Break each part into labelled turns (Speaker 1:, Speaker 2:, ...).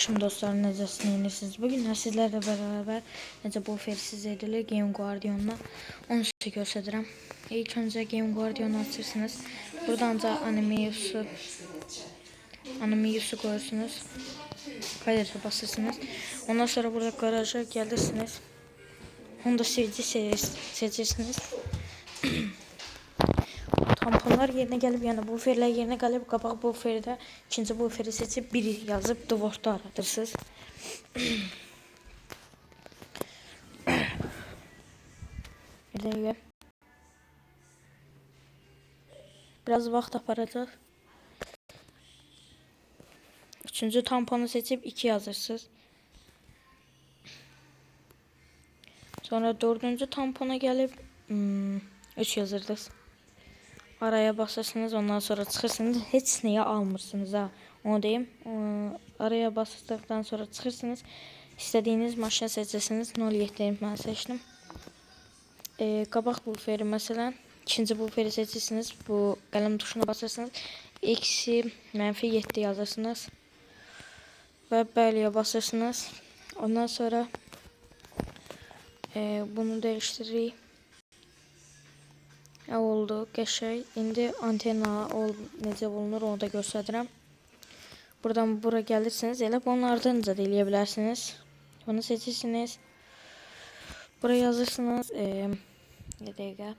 Speaker 1: Şimdi dostlar, necəsini inirsiniz? Bugün sizlərlə beraber necə bu ofersiz edilir Game Guardion'la onu sizə göstərəcəm. İlk öncə Game Guardion'u açırsınız. Buradan da Animeus'u koyursunuz. Kaydete basırsınız. Ondan sonra burada garaja gelirsiniz. Onu da seçirsiniz. Tamponlar yerine gelip, yani bu ferler yerine gelip qabaq bu ferdə ikinci bu feri seçip bir yazıp dvorda aratırsınız. Bir dəqiqə. Biraz vaxt aparacaq. Üçüncü tamponu seçip 2 yazırsınız. Sonra dördüncü tampona gelip 3 yazırdınız. Araya basırsınız, ondan sonra çıxırsınız. Heç nəyə almırsınız ha. Onu deyim. Araya basdıqdan sonra çıxırsınız. İstədiyiniz maşını seçirsiniz. 07 mən seçdim. Qabaq bu feri məsələn. İkinci bu feri seçirsiniz. Bu qələm tuşuna basırsınız. Eksi -7 yazırsınız. Və bəliyə basırsınız. Ondan sonra bunu dəyişdiririk. Oldu, qəşəng. İndi antena necə bulunur onu da göstərirəm. Buradan bura gəlirsiniz. Elə bunun ardınca da eləyə bilərsiniz. Bunu seçirsiniz. Buraya yazırsınız. Bir dəqiqə.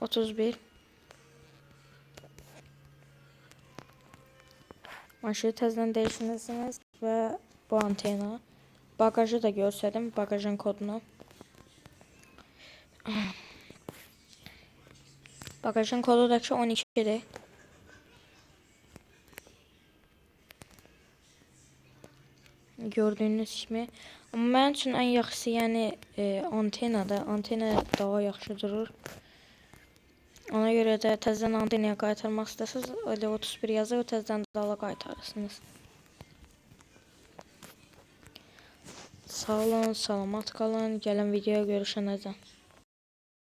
Speaker 1: 31. Maşını təzədən dəyişirsiniz və bu antena. Bagajı da göstərdim. Bagajın kodunu. Bagajın kodu da ki 12'dir. Gördüğünüz kimi. Amma mənim üçün ən yaxşısı yəni antenadır. Antena daha yaxşı durur. Ona görə də təzədən antenaya qaytarmaq istəsəniz, elə 31 yazır, təzədən dala qaytarırsınız. Sağ olun, salamat qalın. Gələn videoya görüşənəcən.